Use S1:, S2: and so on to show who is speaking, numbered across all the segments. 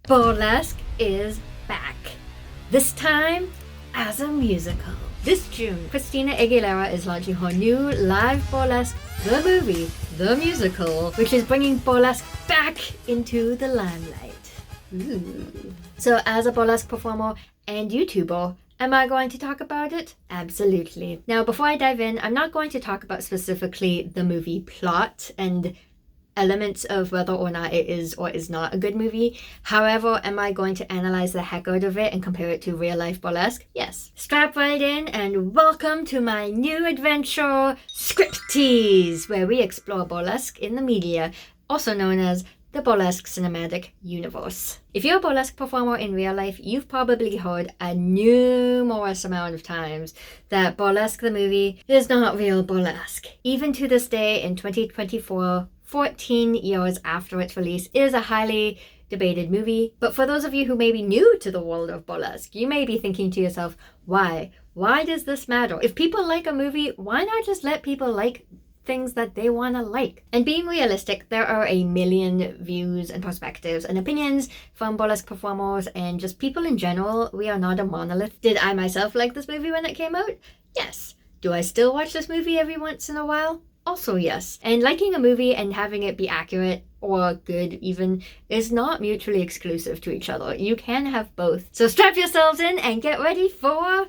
S1: Burlesque is back. This time as a musical. This June, Christina Aguilera is launching her new live Burlesque the Movie, the Musical, which is bringing burlesque back into the limelight. Ooh. So as a burlesque performer and YouTuber, am I going to talk about it? Absolutely. Now, before I dive in, I'm not going to talk about specifically the movie plot and elements of whether or not it is or is not a good movie. However, am I going to analyze the heck out of it and compare it to real life burlesque? Yes. Strap right in and welcome to my new adventure, ScripTEASE, where we explore burlesque in the media, also known as the Burlesque Cinematic Universe. If you're a burlesque performer in real life, you've probably heard a numerous amount of times that Burlesque the Movie is not real burlesque. Even to this day in 2024, 14 years after its release, it is a highly debated movie. But for those of you who may be new to the world of burlesque, you may be thinking to yourself, why? Why does this matter? If people like a movie, why not just let people like things that they want to like? And being realistic, there are a million views and perspectives and opinions from burlesque performers and just people in general. We are not a monolith. Did I myself like this movie when it came out? Yes. Do I still watch this movie every once in a while? Also yes. And liking a movie and having it be accurate or good even is not mutually exclusive to each other. You can have both. So strap yourselves in and get ready for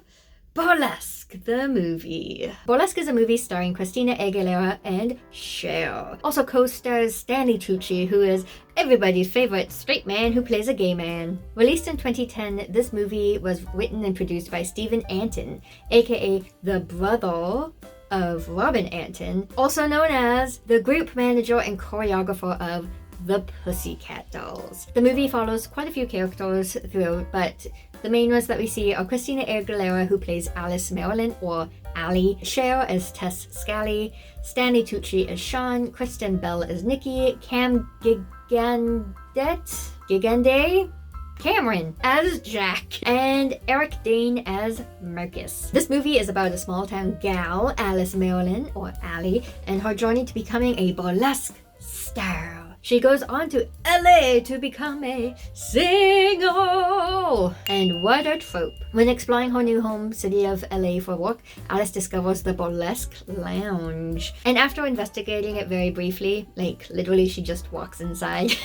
S1: Burlesque the Movie. Burlesque is a movie starring Christina Aguilera and Cher. Also co-stars Stanley Tucci, who is everybody's favorite straight man who plays a gay man. Released in 2010, this movie was written and produced by Stephen Anton, aka the brother of Robin Anton, also known as the group manager and choreographer of the Pussycat Dolls. The movie follows quite a few characters through, but the main ones that we see are Christina Aguilera, who plays Alice Marilyn or Allie, Cher as Tess Scally, Stanley Tucci as Sean, Kristen Bell as Nikki, Cam Gigande, Cameron as Jack, and Eric Dane as Marcus. This movie is about a small town gal, Alice Marilyn, or Allie, and her journey to becoming a burlesque star. She goes on to LA to become a singer! And what a trope. When exploring her new home city of LA for work, Alice discovers the Burlesque Lounge. And after investigating it very briefly, like literally she just walks inside,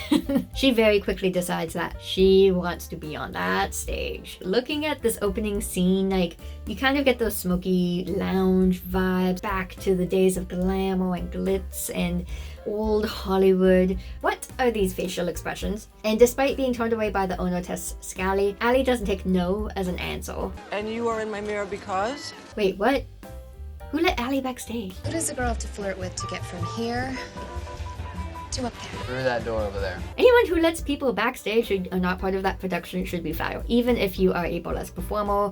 S1: she very quickly decides that she wants to be on that stage. Looking at this opening scene, like you kind of get those smoky lounge vibes back to the days of glamour and glitz and old Hollywood. What are these facial expressions? And despite being turned away by the owner Tess Scally, Allie doesn't take no as an answer.
S2: And you are in my mirror because?
S1: Wait, what? Who let Allie backstage?
S3: Who does a girl have to flirt with to get from here to up there?
S4: Through that door over there.
S1: Anyone who lets people backstage who are not part of that production should be fired. Even if you are a burlesque performer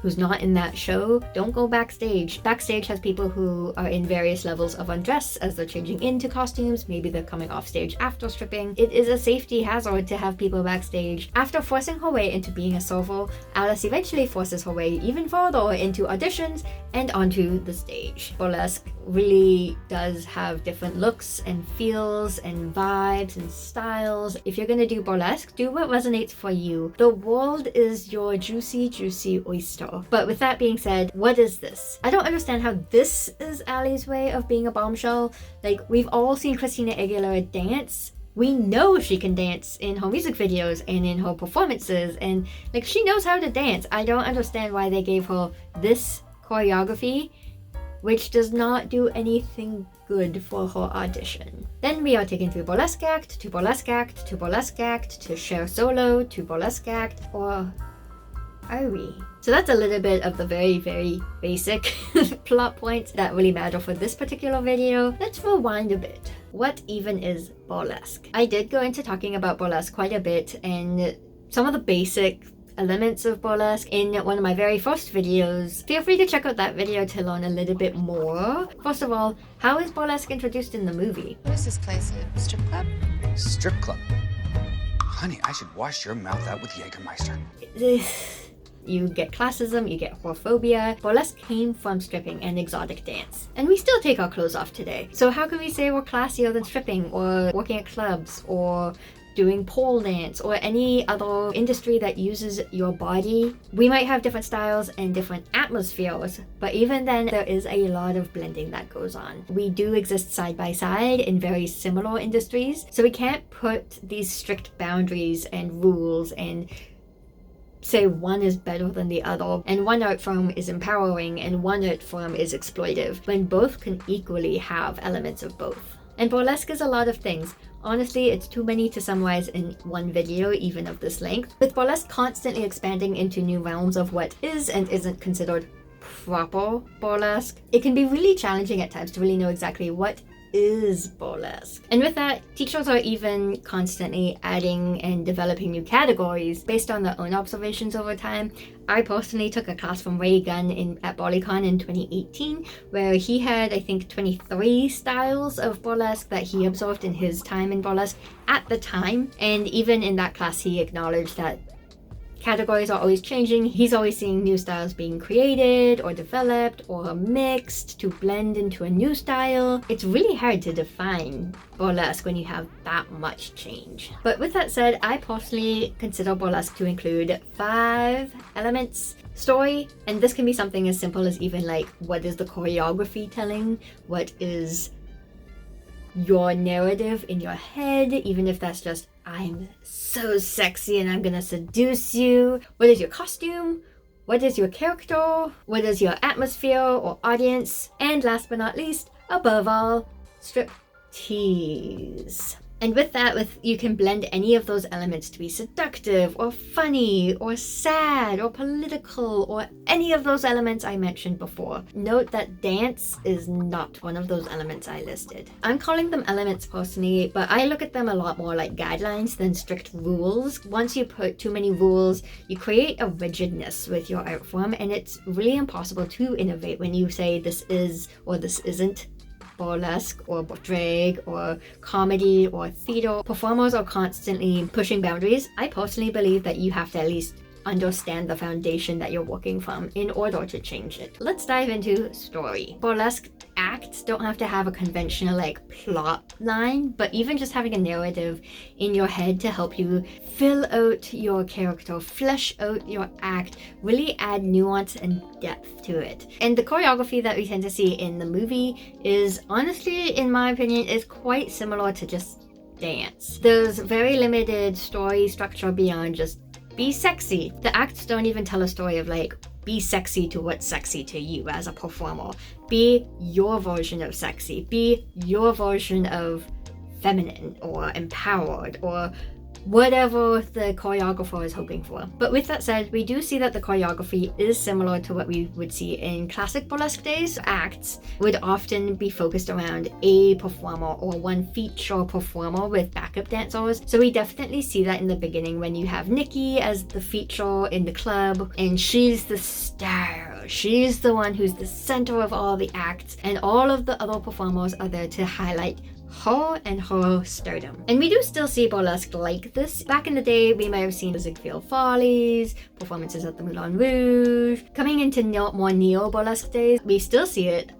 S1: who's not in that show, don't go backstage. Backstage has people who are in various levels of undress as they're changing into costumes. Maybe they're coming off stage after stripping. It is a safety hazard to have people backstage. After forcing her way into being a server, Alice eventually forces her way even further into auditions and onto the stage. Burlesque really does have different looks and feels and vibes and styles. If you're gonna do burlesque, do what resonates for you. The world is your juicy, juicy oyster. But with that being said, what is this? I don't understand how this is Allie's way of being a bombshell. Like, we've all seen Christina Aguilera dance. We know she can dance in her music videos and in her performances, and like she knows how to dance. I don't understand why they gave her this choreography, which does not do anything good for her audition. Then we are taken through burlesque act, to burlesque act, to burlesque act, to Cher solo, to burlesque act, or are we? So that's a little bit of the very, very basic plot points that really matter for this particular video. Let's rewind a bit. What even is burlesque? I did go into talking about burlesque quite a bit and some of the basic elements of burlesque in one of my very first videos. Feel free to check out that video to learn a little bit more. First of all, how is burlesque introduced in the movie?
S3: What is this place? A strip club?
S4: Strip club? Honey, I should wash your mouth out with Jägermeister.
S1: You get classism, you get whorephobia. Burlesque came from stripping and exotic dance. And we still take our clothes off today. So how can we say we're classier than stripping or working at clubs or doing pole dance or any other industry that uses your body. We might have different styles and different atmospheres, but even then there is a lot of blending that goes on. We do exist side by side in very similar industries, so we can't put these strict boundaries and rules and say one is better than the other, and one art form is empowering and one art form is exploitive, when both can equally have elements of both. And burlesque is a lot of things. Honestly, it's too many to summarize in one video, even of this length. With burlesque constantly expanding into new realms of what is and isn't considered proper burlesque, it can be really challenging at times to really know exactly what is burlesque. And with that, teachers are even constantly adding and developing new categories based on their own observations over time. I personally took a class from Ray Gunn at BarleyCon in 2018, where he had, I think, 23 styles of burlesque that he observed in his time in burlesque at the time. And even in that class, he acknowledged that categories are always changing. He's always seeing new styles being created or developed or mixed to blend into a new style. It's really hard to define burlesque when you have that much change. But with that said, I personally consider burlesque to include 5 elements. Story, and this can be something as simple as even like, what is the choreography telling? What is your narrative in your head, even if that's just, I'm so sexy and I'm gonna seduce you. What is your costume? What is your character? What is your atmosphere or audience? And last but not least, above all, striptease. And with that, you can blend any of those elements to be seductive or funny or sad or political or any of those elements I mentioned before. Note that dance is not one of those elements I listed. I'm calling them elements personally, but I look at them a lot more like guidelines than strict rules. Once you put too many rules, you create a rigidness with your art form, and it's really impossible to innovate when you say this is or this isn't burlesque or drag or comedy or theater. Performers are constantly pushing boundaries. I personally believe that you have to at least understand the foundation that you're working from in order to change it. Let's dive into story. Burlesque acts don't have to have a conventional like plot line, but even just having a narrative in your head to help you fill out your character, flesh out your act, really add nuance and depth to it. And the choreography that we tend to see in the movie is honestly, in my opinion, is quite similar to just dance. There's very limited story structure beyond just be sexy. The acts don't even tell a story of like, be sexy to what's sexy to you as a performer. Be your version of sexy. Be your version of feminine or empowered or whatever the choreographer is hoping for. But with that said, we do see that the choreography is similar to what we would see in classic burlesque days. Acts would often be focused around a performer or one feature performer with backup dancers. So we definitely see that in the beginning when you have Nikki as the feature in the club, and she's the star. She's the one who's the center of all the acts, and all of the other performers are there to highlight her and her stardom. And we do still see burlesque like this. Back in the day, we might have seen the Ziegfeld Follies, performances at the Moulin Rouge. Coming into more neo-burlesque days, we still see it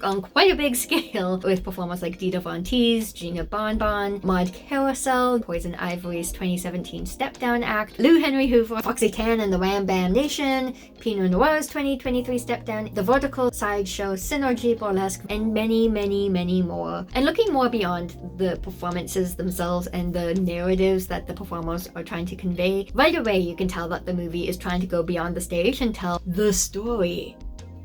S1: on quite a big scale with performers like Dita Von Teese, Gina Bonbon, Maud Carousel, Poison Ivory's 2017 Step Down Act, Lou Henry Hoover, Foxy Tan and the Wham Bam Nation, Pinot Noir's 2023 Step Down, The Vertical Sideshow, Synergy Burlesque, and many, many, many more. And looking more beyond the performances themselves and the narratives that the performers are trying to convey, right away you can tell that the movie is trying to go beyond the stage and tell the story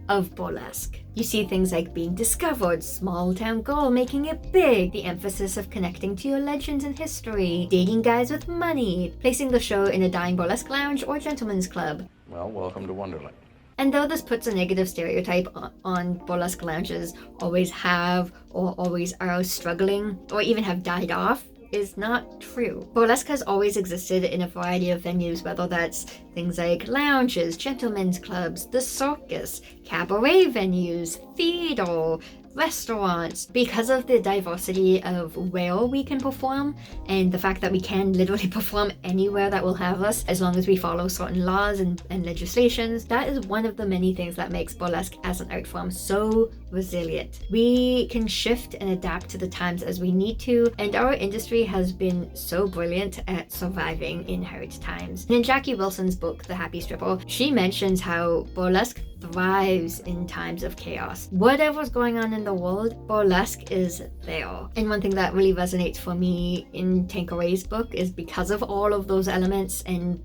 S1: of burlesque. You see things like being discovered, small town girl making it big, the emphasis of connecting to your legends and history, dating guys with money, placing the show in a dying burlesque lounge or gentleman's club.
S5: Well, welcome to Wonderland.
S1: And though this puts a negative stereotype on burlesque lounges, always have or always are struggling or even have died off, is not true. Burlesque has always existed in a variety of venues, whether that's things like lounges, gentlemen's clubs, the circus, cabaret venues, theater, restaurants. Because of the diversity of where we can perform and the fact that we can literally perform anywhere that will have us as long as we follow certain laws and legislations, that is one of the many things that makes burlesque as an art form so resilient. We can shift and adapt to the times as we need to, and our industry has been so brilliant at surviving in hard times. And in Jackie Wilson's book, The Happy Stripper, she mentions how burlesque thrives in times of chaos. Whatever's going on in the world, burlesque is there. And one thing that really resonates for me in Tanqueray's book is because of all of those elements and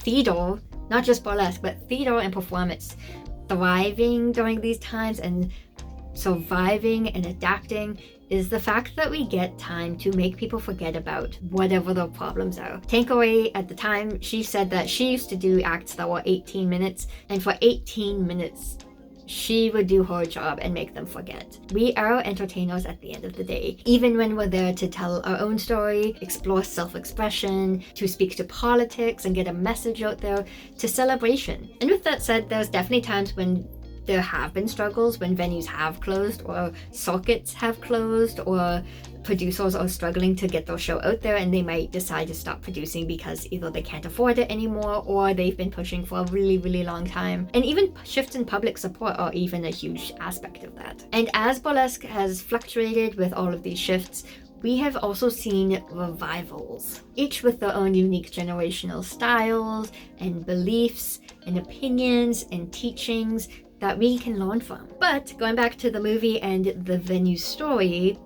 S1: theater, not just burlesque, but theater and performance thriving during these times and surviving and adapting, is the fact that we get time to make people forget about whatever their problems are. Tanqueray, at the time, she said that she used to do acts that were 18 minutes, and for 18 minutes, she would do her job and make them forget. We are entertainers at the end of the day, even when we're there to tell our own story, explore self-expression, to speak to politics and get a message out there, to celebration. And with that said, there's definitely times when there have been struggles, when venues have closed or circuits have closed or producers are struggling to get their show out there and they might decide to stop producing because either they can't afford it anymore or they've been pushing for a really, really long time. And even shifts in public support are even a huge aspect of that. And as burlesque has fluctuated with all of these shifts, we have also seen revivals, each with their own unique generational styles and beliefs and opinions and teachings that we can learn from. But going back to the movie and the venue story,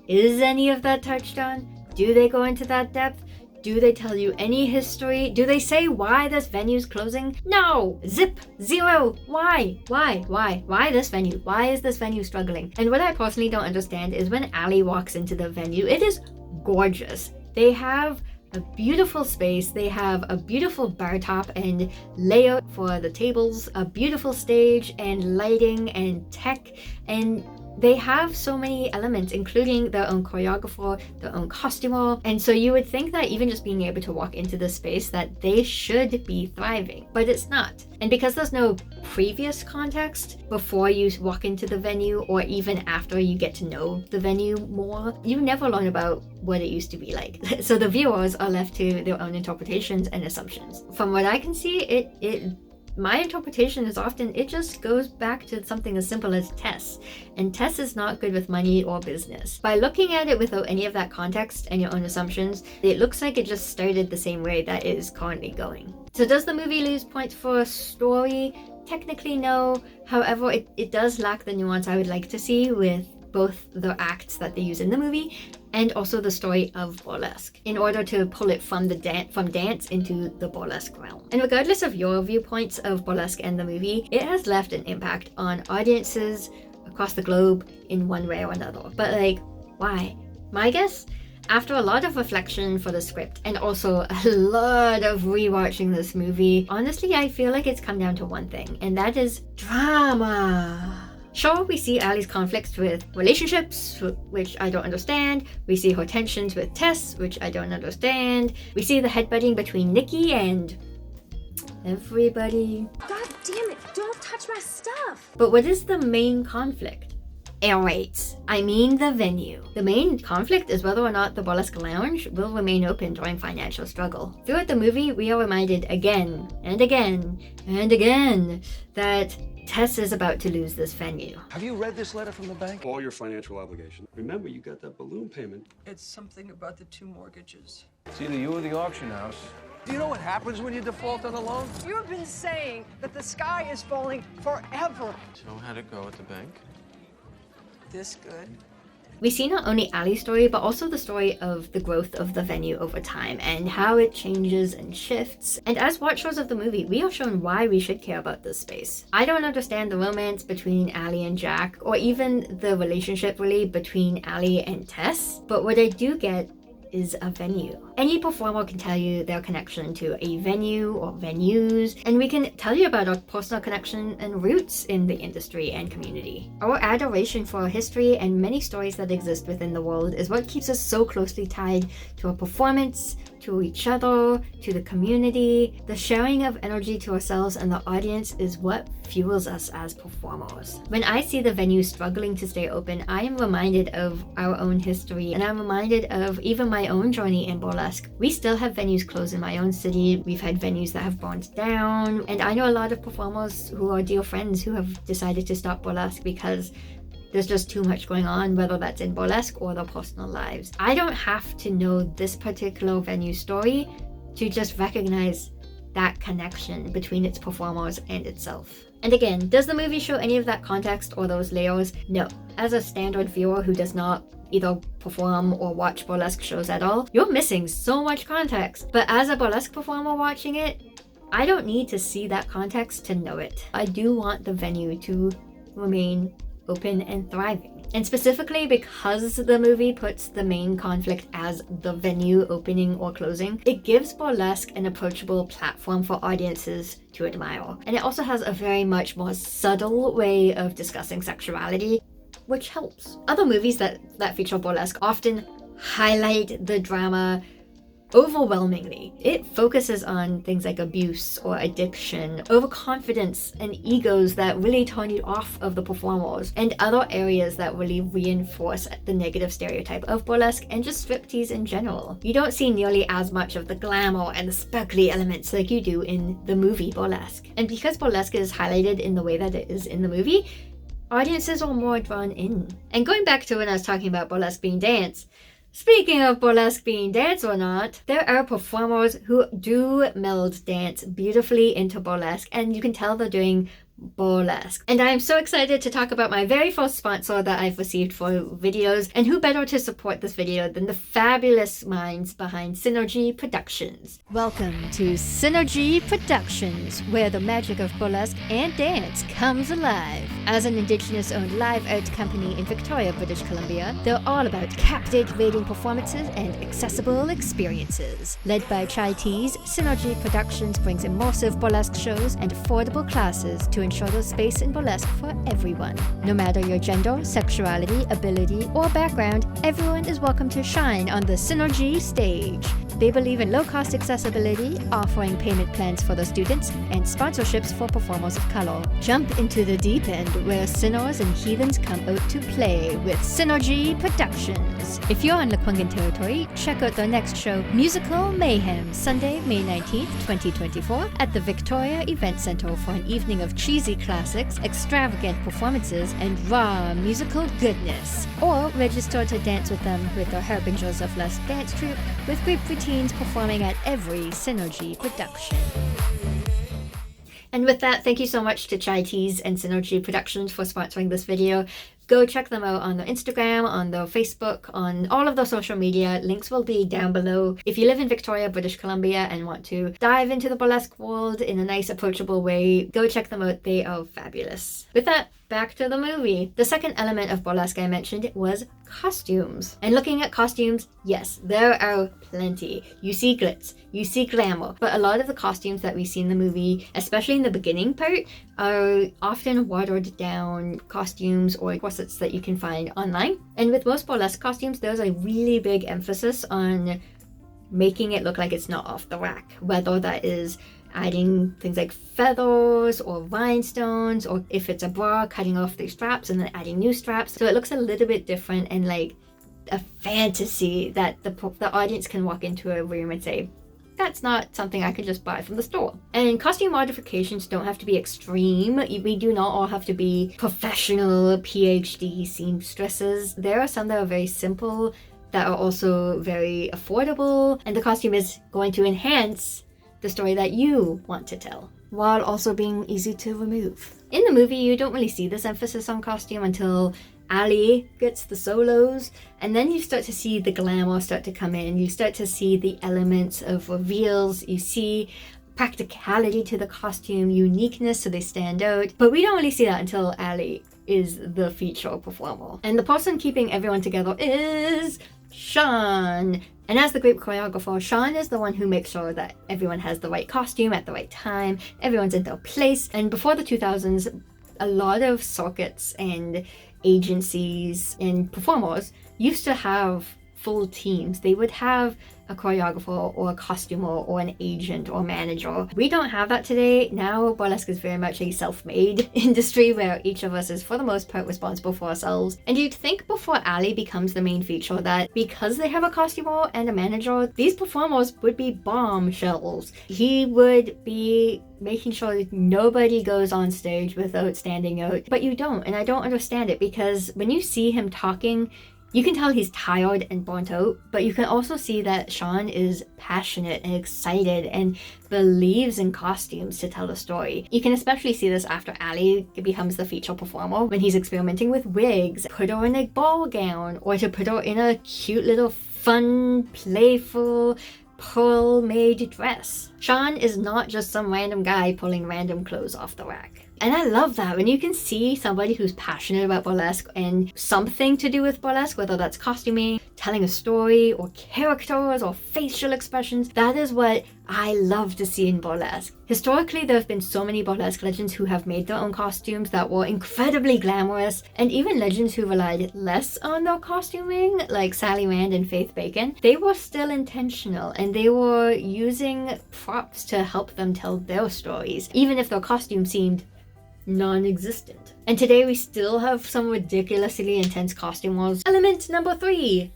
S1: is any of that touched on? Do they go into that depth? Do they tell you any history? Do they say why this venue's closing? No! Zip! Zero! Why? Why this venue? Why is this venue struggling? And what I personally don't understand is when Allie walks into the venue, it is gorgeous. They have a beautiful space, they have a beautiful bar top and layout for the tables, a beautiful stage and lighting and tech, and they have so many elements, including their own choreographer, their own costumer, and so you would think that even just being able to walk into the space that they should be thriving, but it's not. And because there's no previous context before you walk into the venue or even after you get to know the venue more, you never learn about what it used to be like. So the viewers are left to their own interpretations and assumptions. From what I can see, my interpretation is often it just goes back to something as simple as Tess. And Tess is not good with money or business. By looking at it without any of that context and your own assumptions, it looks like it just started the same way that it is currently going. So does the movie lose points for a story? Technically no. However, it does lack the nuance I would like to see with both the acts that they use in the movie and also the story of burlesque in order to pull it from dance into the burlesque realm. And regardless of your viewpoints of burlesque and the movie, it has left an impact on audiences across the globe in one way or another. But like, why? My guess? After a lot of reflection for the script and also a lot of rewatching this movie, honestly I feel like it's come down to one thing, and that is drama. Sure, we see Allie's conflicts with relationships, which I don't understand. We see her tensions with Tess, which I don't understand. We see the headbutting between Nikki and everybody.
S5: God damn it, don't touch my stuff!
S1: But what is the main conflict? Air rates. I mean the venue. The main conflict is whether or not the Burlesque Lounge will remain open during financial struggle. Throughout the movie, we are reminded again and again and again that Tess is about to lose this venue.
S6: Have you read this letter from the bank?
S7: All your financial obligations. Remember, you got that balloon payment.
S2: It's something about the 2 mortgages.
S6: It's either you or the auction house. Do you know what happens when you default on a loan?
S2: You have been saying that the sky is falling forever.
S8: So how'd it go at the bank?
S2: This good.
S1: We see not only Allie's story, but also the story of the growth of the venue over time and how it changes and shifts. And as watchers of the movie, we are shown why we should care about this space. I don't understand the romance between Allie and Jack, or even the relationship really between Allie and Tess, but what I do get is a venue. Any performer can tell you their connection to a venue or venues, and we can tell you about our personal connection and roots in the industry and community. Our adoration for our history and many stories that exist within the world is what keeps us so closely tied to our performance, to each other, to the community. The sharing of energy to ourselves and the audience is what fuels us as performers. When I see the venue struggling to stay open, I am reminded of our own history, and I'm reminded of even my own journey in burlesque. We still have venues closed in my own city. We've had venues that have burned down, and I know a lot of performers who are dear friends who have decided to stop burlesque because there's just too much going on, whether that's in burlesque or their personal lives. I don't have to know this particular venue story to just recognize that connection between its performers and itself. And again, does the movie show any of that context or those layers? No. As a standard viewer who does not either perform or watch burlesque shows at all, you're missing so much context. But as a burlesque performer watching it, I don't need to see that context to know it. I do want the venue to remain open and thriving. And specifically because the movie puts the main conflict as the venue opening or closing, it gives burlesque an approachable platform for audiences to admire. And it also has a very much more subtle way of discussing sexuality, which helps. Other movies that feature burlesque often highlight the drama overwhelmingly. It focuses on things like abuse or addiction, overconfidence, and egos that really turn you off of the performers, and other areas that really reinforce the negative stereotype of burlesque and just striptease in general. You don't see nearly as much of the glamour and the sparkly elements like you do in the movie Burlesque. And because burlesque is highlighted in the way that it is in the movie, audiences are more drawn in. And going back to when I was talking about burlesque being dance, speaking of burlesque being dance or not, there are performers who do meld dance beautifully into burlesque, and you can tell they're doing burlesque. And I am so excited to talk about my very first sponsor that I've received for videos, and who better to support this video than the fabulous minds behind Synergy Productions. Welcome to Synergy Productions, where the magic of burlesque and dance comes alive. As an Indigenous-owned live art company in Victoria, British Columbia, they're all about captivating performances and accessible experiences. Led by ScripTEASE, Synergy Productions brings immersive burlesque shows and affordable classes to ensure there's space in burlesque for everyone. No matter your gender, sexuality, ability, or background, everyone is welcome to shine on the Synergy stage. They believe in low-cost accessibility, offering payment plans for the students, and sponsorships for performers of color. Jump into the deep end where sinners and heathens come out to play with Synergy Productions. If you're on Lekwungen territory, check out their next show, Musical Mayhem, Sunday, May 19th, 2024, at the Victoria Event Center for an evening of cheesy classics, extravagant performances, and raw musical goodness. Or register to dance with them with their Harbingers of Lust dance troupe, with group routines performing at every Synergy production. And with that, thank you so much to ScripTEASE and Synergy Productions for sponsoring this video. Go check them out on their Instagram, on their Facebook, on all of their social media. Links will be down below. If you live in Victoria, British Columbia, and want to dive into the burlesque world in a nice, approachable way, go check them out. They are fabulous. With that, back to the movie. The second element of burlesque I mentioned was costumes. And looking at costumes, yes, there are plenty. You see glitz, you see glamour, but a lot of the costumes that we see in the movie, especially in the beginning part, are often watered down costumes or corsets that you can find online. And with most burlesque costumes, there's a really big emphasis on making it look like it's not off the rack, whether that is adding things like feathers or rhinestones, or if it's a bra, cutting off the straps and then adding new straps. So it looks a little bit different and like a fantasy that the audience can walk into a room and say, that's not something I could just buy from the store. And costume modifications don't have to be extreme. We do not all have to be professional PhD seamstresses. There are some that are very simple, that are also very affordable, and the costume is going to enhance the story that you want to tell, while also being easy to remove. In the movie, you don't really see this emphasis on costume until Ali gets the solos, and then you start to see the glamour start to come in. You start to see the elements of reveals. You see practicality to the costume, uniqueness, so they stand out. But we don't really see that until Ali is the feature performer. And the person keeping everyone together is Sean, And as the group choreographer, Sean is the one who makes sure that everyone has the right costume at the right time, everyone's in their place. And before the 2000s, a lot of circuits and agencies and performers used to have full teams. They would have a choreographer or a costumer or an agent or manager. We don't have that today. Now burlesque is very much a self-made industry where each of us is for the most part responsible for ourselves. And you'd think before Ali becomes the main feature that because they have a costumer and a manager, these performers would be bombshells. He would be making sure that nobody goes on stage without standing out. But you don't, and I don't understand it, because when you see him talking, you can tell he's tired and burnt out, but you can also see that Sean is passionate and excited and believes in costumes to tell a story. You can especially see this after Ali becomes the feature performer, when he's experimenting with wigs, put her in a ball gown, or to put her in a cute little fun, playful, pearl-made dress. Sean is not just some random guy pulling random clothes off the rack. And I love that when you can see somebody who's passionate about burlesque and something to do with burlesque, whether that's costuming, telling a story, or characters, or facial expressions. That is what I love to see in burlesque. Historically, there have been so many burlesque legends who have made their own costumes that were incredibly glamorous, and even legends who relied less on their costuming, like Sally Rand and Faith Bacon. They were still intentional, and they were using props to help them tell their stories, even if their costume seemed non-existent. And today we still have some ridiculously intense costume wars. Element number 3,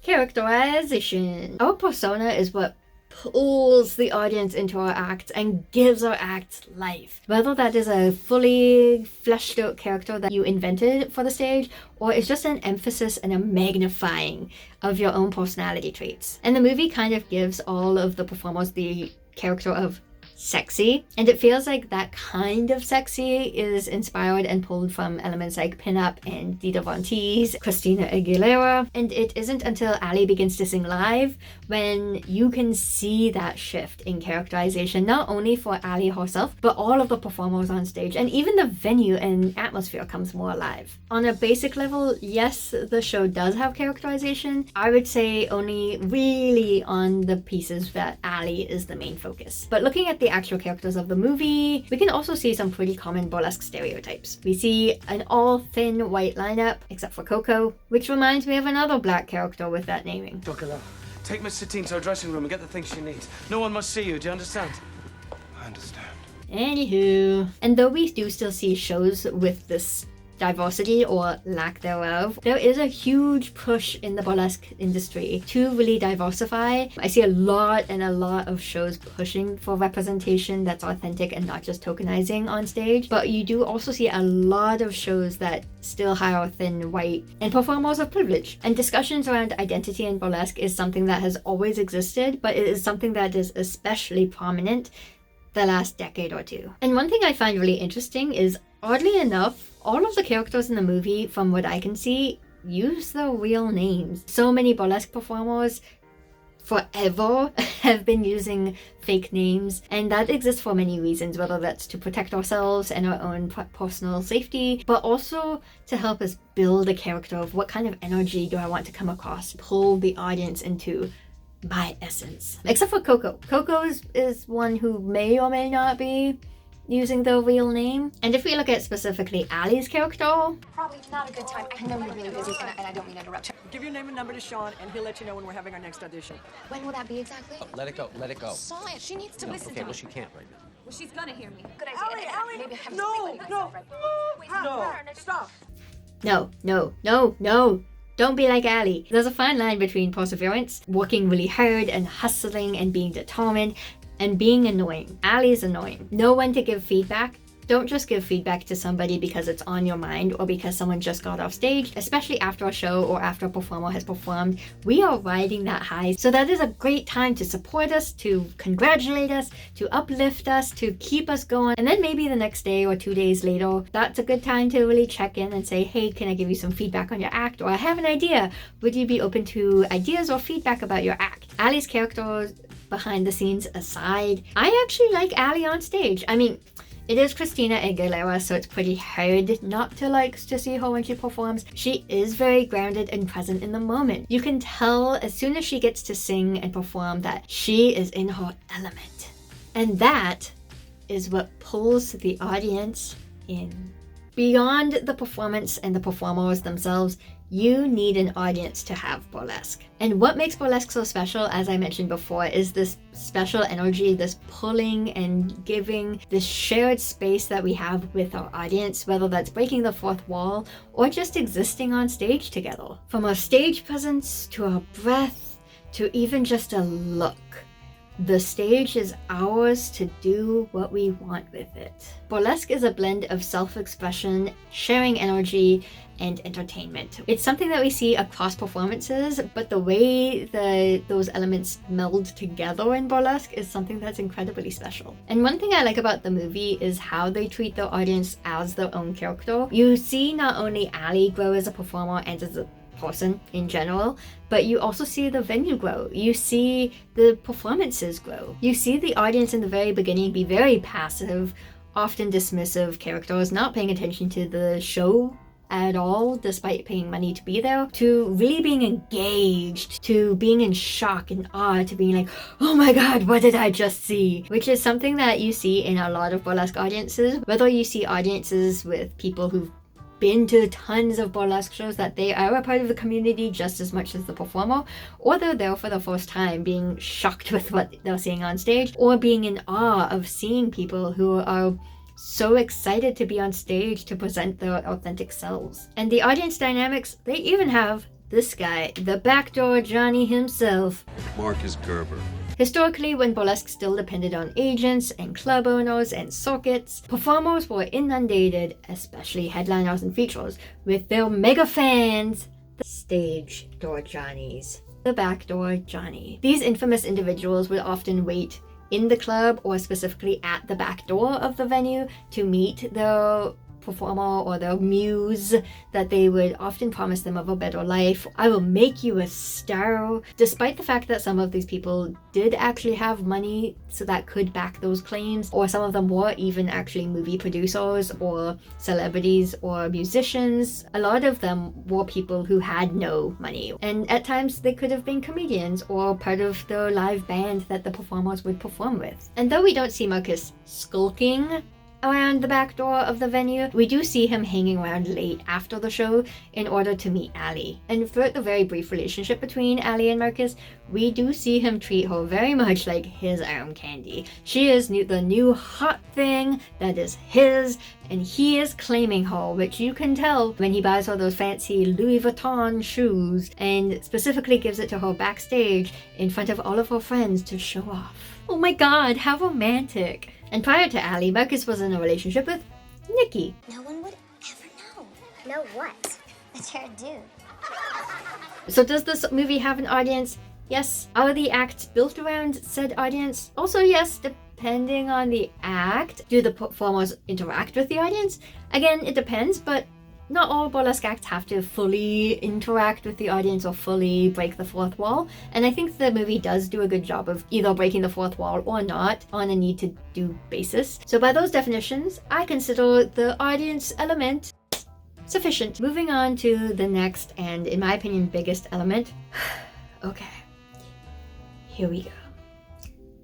S1: characterization. Our persona is what pulls the audience into our act and gives our act life. Whether that is a fully fleshed out character that you invented for the stage, or it's just an emphasis and a magnifying of your own personality traits. And the movie kind of gives all of the performers the character of sexy, and it feels like that kind of sexy is inspired and pulled from elements like pinup and Dita Von Teese, Christina Aguilera. And it isn't until Ali begins to sing live when you can see that shift in characterization, not only for Ali herself, but all of the performers on stage, and even the venue and atmosphere comes more alive. On a basic level, yes, the show does have characterization. I would say only really on the pieces that Ali is the main focus. But looking at the actual characters of the movie, we can also see some pretty common burlesque stereotypes. We see an all thin white lineup, except for Coco, which reminds me of another black character with that naming.
S8: Doctor, take Miss Satine to her dressing room and get the things she needs. No one must see you, do you understand?
S6: I understand.
S1: Anywho, and though we do still see shows with this diversity or lack thereof, there is a huge push in the burlesque industry to really diversify. I see a lot of shows pushing for representation that's authentic and not just tokenizing on stage, but you do also see a lot of shows that still hire thin white and performers of privilege. And discussions around identity in burlesque is something that has always existed, but it is something that is especially prominent the last decade or two. And one thing I find really interesting is, oddly enough, all of the characters in the movie, from what I can see, use their real names. So many burlesque performers forever have been using fake names, and that exists for many reasons, whether that's to protect ourselves and our own personal safety, but also to help us build a character of what kind of energy do I want to come across, pull the audience into my essence. Except for Coco. Coco is one who may or may not be using their real name. And if we look at specifically Ali's character,
S3: Probably not a good time. I know you're really busy, and I don't mean to interrupt.
S2: Give your name and number to Sean, and he'll let you know when we're having our next audition.
S3: When will that be exactly?
S4: Let it go. Let it go.
S3: Saw it. She needs to listen
S4: Okay,
S3: to
S4: well,
S3: me.
S4: she can't right now.
S5: Well, she's gonna hear me.
S3: Good idea. Maybe I have to
S2: No,
S3: sleep with
S2: no,
S3: myself, right?
S2: no, stop.
S1: No. Don't be like Ali. There's a fine line between perseverance, working really hard and hustling and being determined, and being annoying. Ali's annoying. Know when to give feedback. Don't just give feedback to somebody because it's on your mind or because someone just got off stage, especially after a show or after a performer has performed. We are riding that high. So that is a great time to support us, to congratulate us, to uplift us, to keep us going. And then maybe the next day or 2 days later, that's a good time to really check in and say, hey, can I give you some feedback on your act? Or I have an idea. Would you be open to ideas or feedback about your act? Ali's character behind the scenes aside, I actually like Ali on stage. I mean, It is Christina Aguilera, so it's pretty hard not to see her when she performs. She is very grounded and present in the moment. You can tell as soon as she gets to sing and perform that she is in her element. And that is what pulls the audience in. Beyond the performance and the performers themselves, you need an audience to have burlesque. And what makes burlesque so special, as I mentioned before, is this special energy, this pulling and giving, this shared space that we have with our audience, whether that's breaking the fourth wall or just existing on stage together. From our stage presence to our breath to even just a look. The stage is ours to do what we want with it. Burlesque is a blend of self-expression, sharing energy, and entertainment. It's something that we see across performances, but the way those elements meld together in burlesque is something that's incredibly special. And one thing I like about the movie is how they treat their audience as their own character. You see not only Ali grow as a performer and as a person in general, but you also see the venue grow. You see the performances grow. You see the audience in the very beginning be very passive, often dismissive characters, not paying attention to the show at all, despite paying money to be there, to really being engaged, to being in shock and awe, to being like, oh my god, what did I just see? Which is something that you see in a lot of burlesque audiences, whether you see audiences with people who've been to tons of burlesque shows, that they are a part of the community just as much as the performer, or they're there for the first time being shocked with what they're seeing on stage, or being in awe of seeing people who are so excited to be on stage to present their authentic selves. And the audience dynamics, they even have this guy, the backdoor Johnny himself,
S7: Marcus Gerber.
S1: Historically, when burlesque still depended on agents and club owners and circuits, performers were inundated, especially headliners and features, with their mega fans, the stage door Johnnies, the backdoor Johnny. These infamous individuals would often wait in the club or specifically at the back door of the venue to meet the performer or their muse that they would often promise them of a better life. I will make you a star. Despite the fact that some of these people did actually have money so that could back those claims, or some of them were even actually movie producers or celebrities or musicians, a lot of them were people who had no money. And at times they could have been comedians or part of the live band that the performers would perform with. And though we don't see Marcus skulking around the back door of the venue, we do see him hanging around late after the show in order to meet Ali. And throughout the very brief relationship between Ali and Marcus, we do see him treat her very much like his arm candy. She is the new hot thing that is his, and he is claiming her, which you can tell when he buys her those fancy Louis Vuitton shoes and specifically gives it to her backstage in front of all of her friends to show off. Oh my god, how romantic. And prior to Ali, Marcus was in a relationship with Nikki.
S5: No one would ever know. Know what? That you're a dude.
S1: So does this movie have an audience? Yes. Are the acts built around said audience? Also yes, depending on the act. Do the performers interact with the audience? Again, it depends, but not all burlesque acts have to fully interact with the audience or fully break the fourth wall. And I think the movie does do a good job of either breaking the fourth wall or not on a need-to-do basis. So by those definitions, I consider the audience element sufficient. Moving on to the next and, in my opinion, biggest element. Okay, here we go.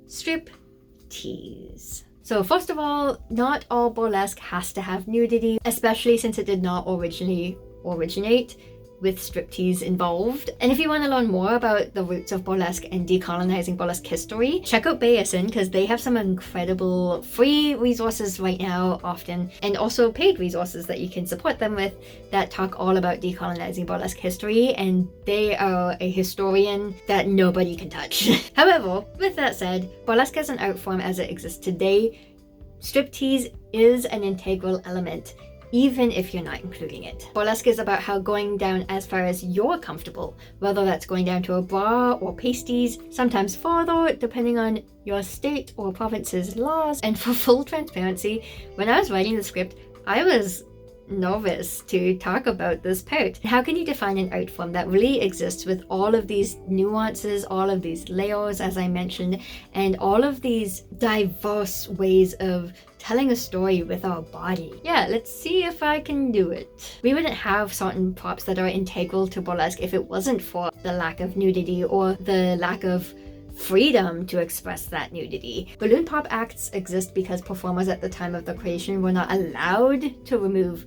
S1: Striptease. So first of all, not all burlesque has to have nudity, especially since it did not originally originate with striptease involved. And if you want to learn more about the roots of burlesque and decolonizing burlesque history, check out BASN because they have some incredible free resources right now often, and also paid resources that you can support them with that talk all about decolonizing burlesque history, and they are a historian that nobody can touch. However, with that said, burlesque as an art form as it exists today, striptease is an integral element, even if you're not including it. Burlesque is about how going down as far as you're comfortable, whether that's going down to a bra or pasties, sometimes farther, depending on your state or province's laws. And for full transparency, when I was writing the script, I was novice to talk about this part. How can you define an art form that really exists with all of these nuances, all of these layers, as I mentioned, and all of these diverse ways of telling a story with our body? Yeah, let's see if I can do it. We wouldn't have certain props that are integral to burlesque if it wasn't for the lack of nudity or the lack of freedom to express that nudity. Balloon pop acts exist because performers at the time of the creation were not allowed to remove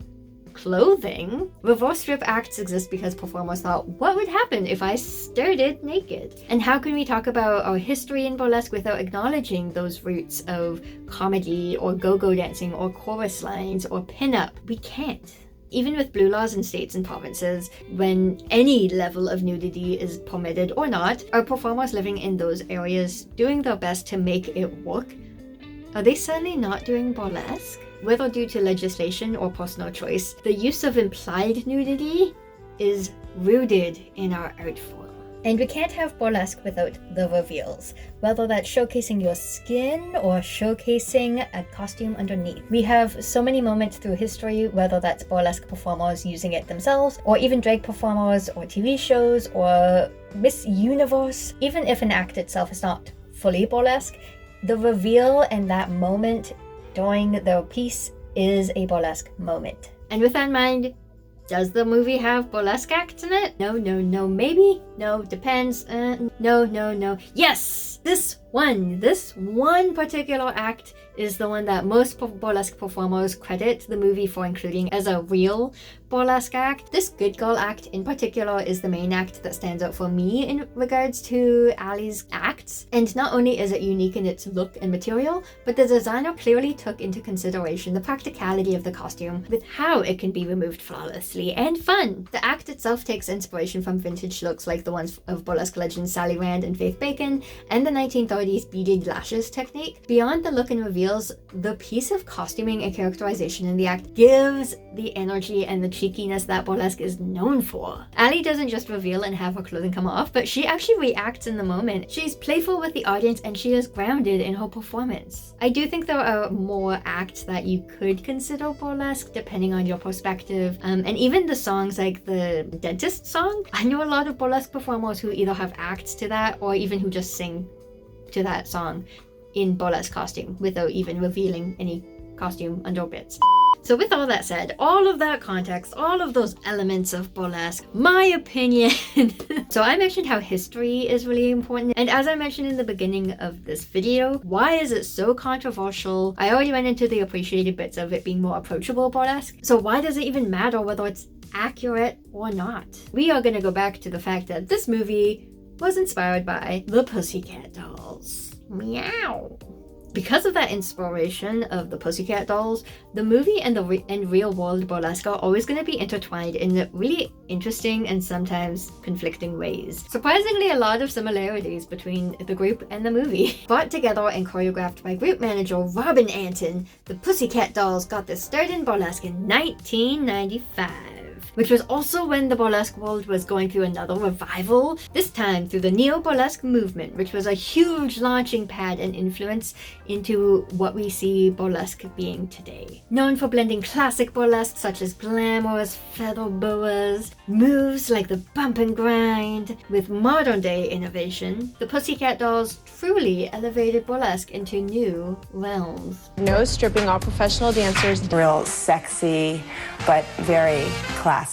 S1: clothing. Reverse strip acts exist because performers thought, what would happen if I started naked? And how can we talk about our history in burlesque without acknowledging those roots of comedy or go-go dancing or chorus lines or pin-up? We can't. Even with blue laws in states and provinces, when any level of nudity is permitted or not, are performers living in those areas doing their best to make it work? Are they certainly not doing burlesque? Whether due to legislation or personal choice, the use of implied nudity is rooted in our art form. And we can't have burlesque without the reveals, whether that's showcasing your skin or showcasing a costume underneath. We have so many moments through history, whether that's burlesque performers using it themselves, or even drag performers or TV shows or Miss Universe. Even if an act itself is not fully burlesque, the reveal and that moment during the piece is a burlesque moment. And with that in mind, does the movie have burlesque acts in it? No, maybe? No, depends. No. Yes! This one particular act is the one that most burlesque performers credit the movie for including as a real burlesque act. This Good Girl act in particular is the main act that stands out for me in regards to Ali's acts. And not only is it unique in its look and material, but the designer clearly took into consideration the practicality of the costume with how it can be removed flawlessly and fun. The act itself takes inspiration from vintage looks like the ones of burlesque legends Sally Rand and Faith Bacon and the 1930s beaded lashes technique. Beyond the look and reveals, the piece of costuming and characterization in the act gives the energy and the cheekiness that burlesque is known for. Ali doesn't just reveal and have her clothing come off, but she actually reacts in the moment. She's playful with the audience and she is grounded in her performance. I do think there are more acts that you could consider burlesque depending on your perspective, and even the songs like the dentist song. I know a lot of burlesque performers who either have acts to that or even who just sing to that song in burlesque costume without even revealing any costume under bits. So with all that said, all of that context, all of those elements of burlesque, my opinion. So I mentioned how history is really important, and as I mentioned in the beginning of this video, why is it so controversial? I already went into the appreciated bits of it being more approachable burlesque, so why does it even matter whether it's accurate or not? We are going to go back to the fact that this movie was inspired by the Pussycat Dolls. Meow. Because of that inspiration of the Pussycat Dolls, the movie and real-world burlesque are always going to be intertwined in really interesting and sometimes conflicting ways. Surprisingly, a lot of similarities between the group and the movie. Brought together and choreographed by group manager Robin Anton, the Pussycat Dolls got their start in burlesque in 1995. Which was also when the burlesque world was going through another revival, this time through the neo-burlesque movement, which was a huge launching pad and influence into what we see burlesque being today. Known for blending classic burlesque such as glamorous feather boas, moves like the bump and grind, with modern day innovation, the Pussycat Dolls truly elevated burlesque into new realms.
S9: No stripping, all professional dancers.
S10: Real sexy, but very classy.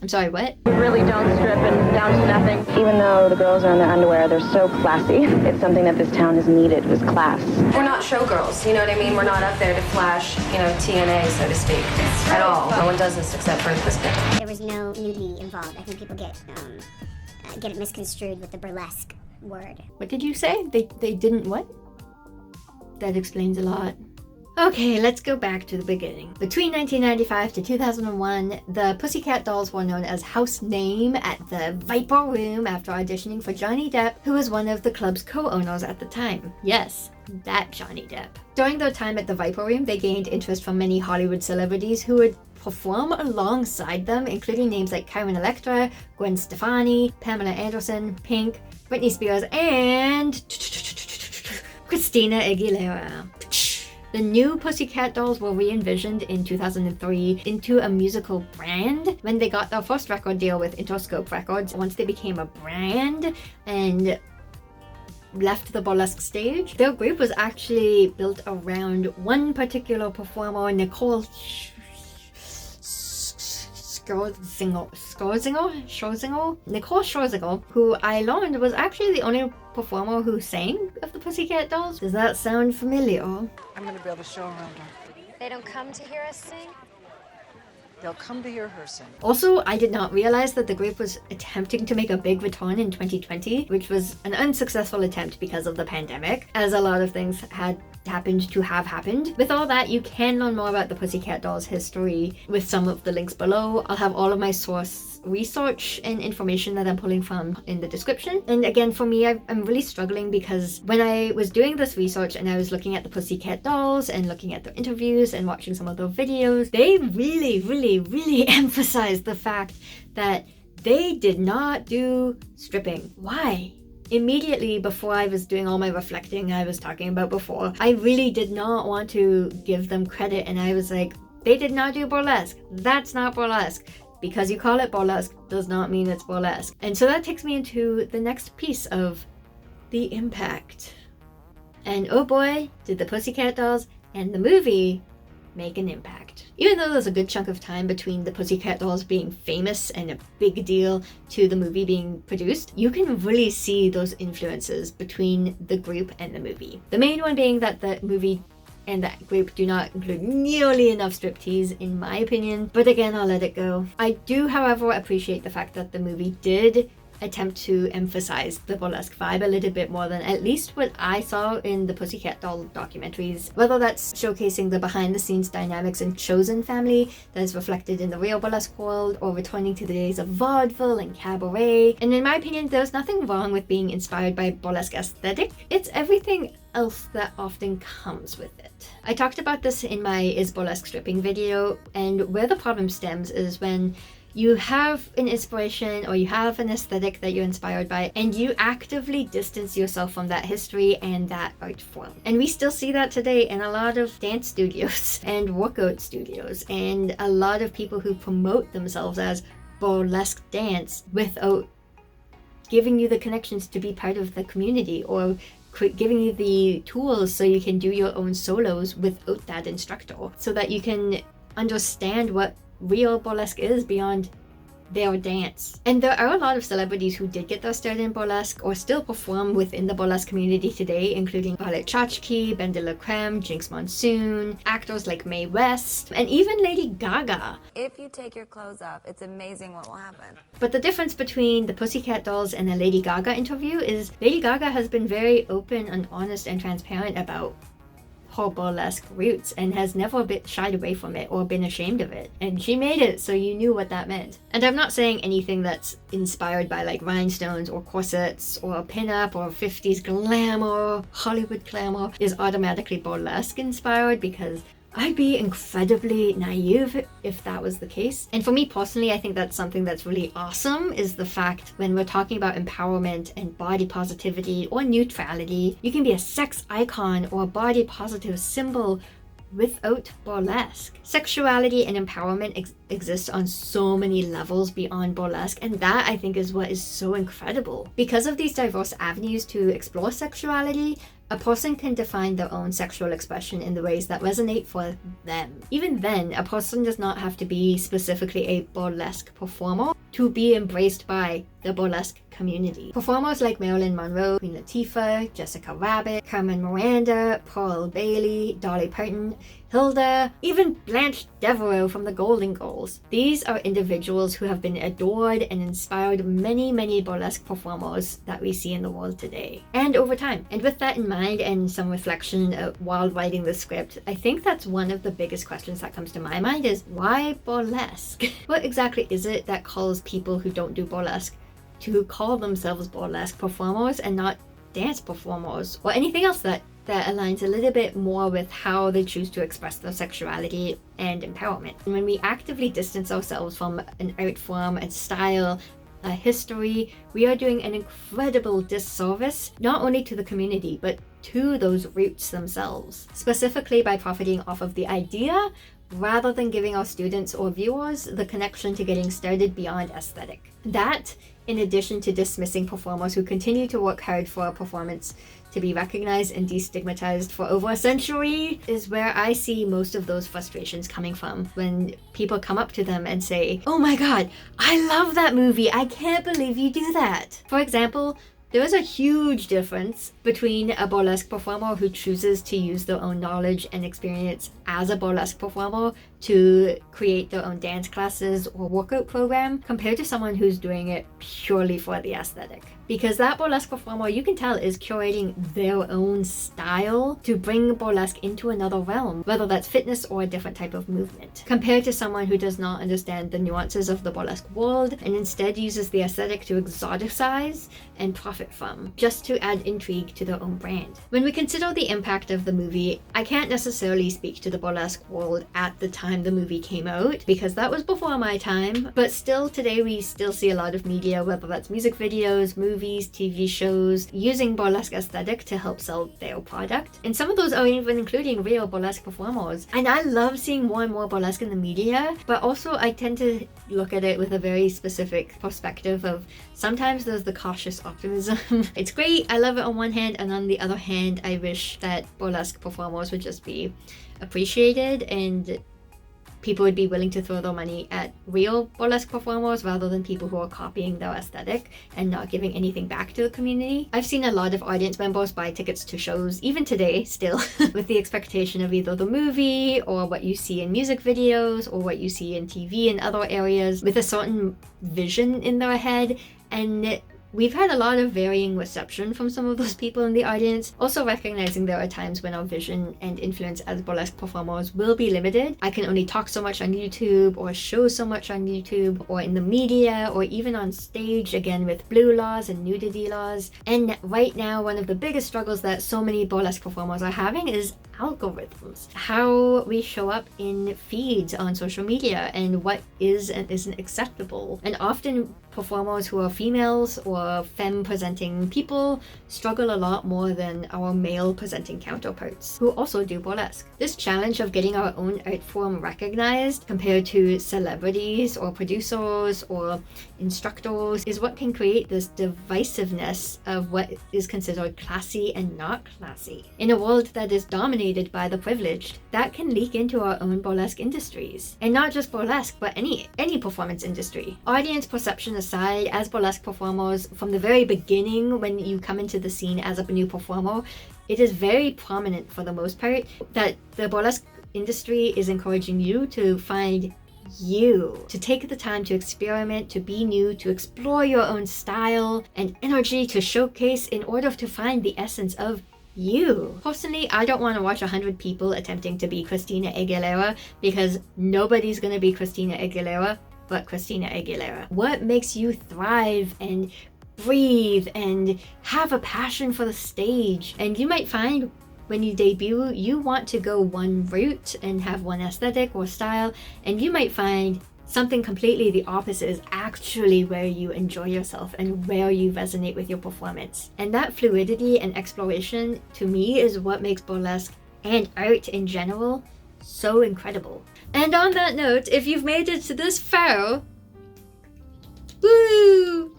S1: I'm sorry, what?
S9: We really don't strip and down to nothing. Even though the girls are in their underwear, they're so classy. It's something that this town has needed, was class.
S11: We're not showgirls, you know what I mean? We're not up there to flash, TNA, so to speak, at all. No one does this except for this guy.
S5: There was no nudity involved. I think people get it misconstrued with the burlesque word.
S1: What did you say? They didn't what? That explains a lot. Okay, let's go back to the beginning. Between 1995 to 2001, the Pussycat Dolls were known as House Name at the Viper Room after auditioning for Johnny Depp, who was one of the club's co-owners at the time. Yes, that Johnny Depp. During their time at the Viper Room, they gained interest from many Hollywood celebrities who would perform alongside them, including names like Carmen Electra, Gwen Stefani, Pamela Anderson, Pink, Britney Spears, and Christina Aguilera. The new Pussycat Dolls were re-envisioned in 2003 into a musical brand when they got their first record deal with Interscope Records. Once they became a brand and left the burlesque stage, their group was actually built around one particular performer, Nicole Scherzinger, who I learned was actually the only performer who sang of the Pussycat Dolls. Does that sound familiar?
S2: I'm gonna be able to show around her.
S3: They don't come to hear us sing?
S2: They'll come to hear her sing.
S1: Also, I did not realize that the group was attempting to make a big return in 2020, which was an unsuccessful attempt because of the pandemic, as a lot of things had happened to have happened. With all that, you can learn more about the Pussycat Dolls history with some of the links below. I'll have all of my source research and information that I'm pulling from in the description. And again, for me, I'm really struggling because when I was doing this research and I was looking at the Pussycat Dolls and looking at their interviews and watching some of their videos, they really emphasized the fact that they did not do stripping. Why? Immediately before I was doing all my reflecting I was talking about before, I really did not want to give them credit, and I was like, they did not do burlesque. That's not burlesque. Because you call it burlesque does not mean it's burlesque. And so that takes me into the next piece of the impact. And oh boy, did the Pussycat Dolls and the movie make an impact. Even though there's a good chunk of time between the Pussycat Dolls being famous and a big deal to the movie being produced, you can really see those influences between the group and the movie. The main one being that the movie and that group do not include nearly enough striptease, in my opinion, but again, I'll let it go. I do, however, appreciate the fact that the movie did attempt to emphasize the burlesque vibe a little bit more than at least what I saw in the Pussycat Doll documentaries, whether that's showcasing the behind-the-scenes dynamics in Chosen family that is reflected in the real burlesque world, or returning to the days of vaudeville and cabaret. And in my opinion, there's nothing wrong with being inspired by burlesque aesthetic. It's everything else that often comes with it. I talked about this in my Is Burlesque Stripping video, and where the problem stems is when you have an inspiration or you have an aesthetic that you're inspired by and you actively distance yourself from that history and that art form. And we still see that today in a lot of dance studios and workout studios and a lot of people who promote themselves as burlesque dance without giving you the connections to be part of the community or giving you the tools so you can do your own solos without that instructor, so that you can understand what real burlesque is beyond their dance. And there are a lot of celebrities who did get their start in burlesque or still perform within the burlesque community today, including Violet Chachki, Ben de la Creme, Jinx Monsoon, actors like Mae West, and even Lady Gaga.
S12: If you take your clothes off, it's amazing what will happen.
S1: But the difference between the Pussycat Dolls and a Lady Gaga interview is Lady Gaga has been very open and honest and transparent about her burlesque roots and has never been shied away from it or been ashamed of it. And she made it, so you knew what that meant. And I'm not saying anything that's inspired by like rhinestones or corsets or pinup or 50s glamour, Hollywood glamour is automatically burlesque inspired, because I'd be incredibly naive if that was the case. And for me personally, I think that's something that's really awesome, is the fact when we're talking about empowerment and body positivity or neutrality, you can be a sex icon or a body positive symbol without burlesque. Sexuality and empowerment exist on so many levels beyond burlesque, and that I think is what is so incredible. Because of these diverse avenues to explore sexuality, a person can define their own sexual expression in the ways that resonate for them. Even then, a person does not have to be specifically a burlesque performer to be embraced by the burlesque community. Performers like Marilyn Monroe, Queen Latifah, Jessica Rabbit, Carmen Miranda, Pearl Bailey, Dolly Parton, Hilda, even Blanche Devereaux from the Golden Girls. These are individuals who have been adored and inspired many burlesque performers that we see in the world today and over time. And with that in mind and some reflection while writing the script, I think that's one of the biggest questions that comes to my mind is, why burlesque? What exactly is it that calls people who don't do burlesque to call themselves burlesque performers and not dance performers or anything else that aligns a little bit more with how they choose to express their sexuality and empowerment? And when we actively distance ourselves from an art form and style a history, we are doing an incredible disservice not only to the community but to those roots themselves, specifically by profiting off of the idea rather than giving our students or viewers the connection to getting started beyond aesthetic. That, in addition to dismissing performers who continue to work hard for a performance to be recognized and destigmatized for over a century, is where I see most of those frustrations coming from when people come up to them and say, "Oh my god, I love that movie, I can't believe you do that." For example, there is a huge difference between a burlesque performer who chooses to use their own knowledge and experience as a burlesque performer to create their own dance classes or workout program compared to someone who's doing it purely for the aesthetic. Because that burlesque performer, you can tell, is curating their own style to bring burlesque into another realm, whether that's fitness or a different type of movement, compared to someone who does not understand the nuances of the burlesque world and instead uses the aesthetic to exoticize and profit from, just to add intrigue to their own brand. When we consider the impact of the movie, I can't necessarily speak to the burlesque world at the time the movie came out, because that was before my time, but still today we still see a lot of media, whether that's music videos, movies, TV shows, using burlesque aesthetic to help sell their product. And some of those are even including real burlesque performers. And I love seeing more and more burlesque in the media, but also I tend to look at it with a very specific perspective of sometimes there's the cautious optimism. It's great, I love it on one hand, and on the other hand, I wish that burlesque performers would just be appreciated and people would be willing to throw their money at real burlesque performers rather than people who are copying their aesthetic and not giving anything back to the community. I've seen a lot of audience members buy tickets to shows, even today still, with the expectation of either the movie or what you see in music videos or what you see in TV and other areas with a certain vision in their head, and we've had a lot of varying reception from some of those people in the audience, also recognizing there are times when our vision and influence as burlesque performers will be limited. I can only talk so much on YouTube or show so much on YouTube or in the media or even on stage, again with blue laws and nudity laws. And right now, one of the biggest struggles that so many burlesque performers are having is algorithms. How we show up in feeds on social media and what is and isn't acceptable. And often performers who are females or femme presenting people struggle a lot more than our male presenting counterparts who also do burlesque. This challenge of getting our own art form recognized compared to celebrities or producers or instructors is what can create this divisiveness of what is considered classy and not classy. In a world that is dominated by the privileged, that can leak into our own burlesque industries. And not just burlesque, but any performance industry. Audience perception aside, as burlesque performers, from the very beginning when you come into the scene as a new performer, it is very prominent for the most part that the burlesque industry is encouraging you to find you, to take the time to experiment, to be new, to explore your own style and energy to showcase in order to find the essence of you. Personally, I don't want to watch 100 people attempting to be Christina Aguilera, because nobody's gonna be Christina Aguilera but Christina Aguilera. What makes you thrive and breathe and have a passion for the stage? And you might find when you debut, you want to go one route and have one aesthetic or style, and you might find something completely the opposite is actually where you enjoy yourself and where you resonate with your performance. And that fluidity and exploration, to me, is what makes burlesque and art in general so incredible. And on that note, if you've made it to this far, woo!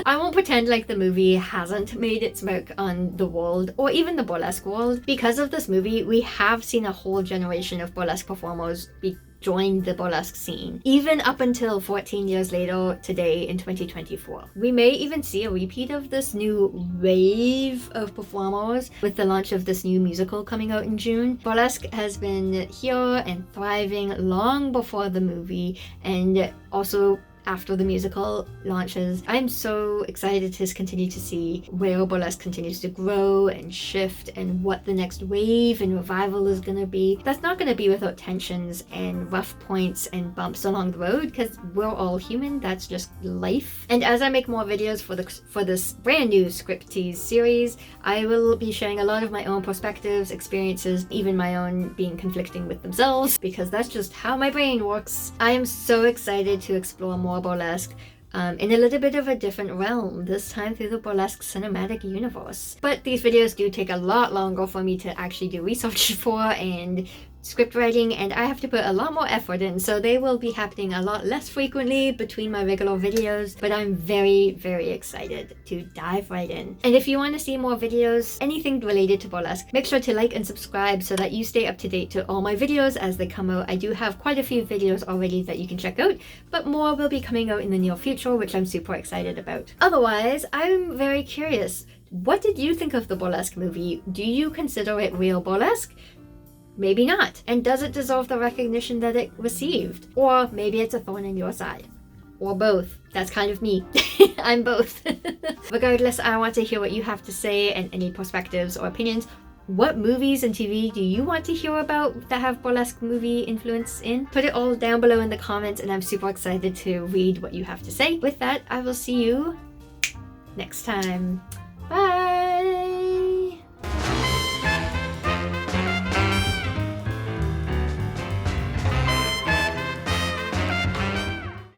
S1: I won't pretend like the movie hasn't made its mark on the world or even the burlesque world. Because of this movie, we have seen a whole generation of burlesque performers join the burlesque scene, even up until 14 years later today in 2024. We may even see a repeat of this new wave of performers with the launch of this new musical coming out in June. Burlesque has been here and thriving long before the movie and also after the musical launches. I'm so excited to continue to see where burlesque continues to grow and shift and what the next wave and revival is going to be. That's not going to be without tensions and rough points and bumps along the road, because we're all human. That's just life. And as I make more videos for this brand new ScripTEASE series, I will be sharing a lot of my own perspectives, experiences, even my own being conflicting with themselves, because that's just how my brain works. I am so excited to explore more burlesque. in a little bit of a different realm, this time through the Burlesque cinematic universe. But these videos do take a lot longer for me to actually do research for and script writing, and I have to put a lot more effort in, so they will be happening a lot less frequently between my regular videos, but I'm very, very excited to dive right in. And if you want to see more videos, anything related to burlesque, make sure to like and subscribe so that you stay up to date to all my videos as they come out. I do have quite a few videos already that you can check out, but more will be coming out in the near future, which I'm super excited about. Otherwise, I'm very curious. What did you think of the Burlesque movie? Do you consider it real burlesque? Maybe not. And does it deserve the recognition that it received? Or maybe it's a thorn in your side. Or both. That's kind of me. I'm both. Regardless, I want to hear what you have to say and any perspectives or opinions. What movies and TV do you want to hear about that have burlesque movie influence in? Put it all down below in the comments, and I'm super excited to read what you have to say. With that, I will see you next time.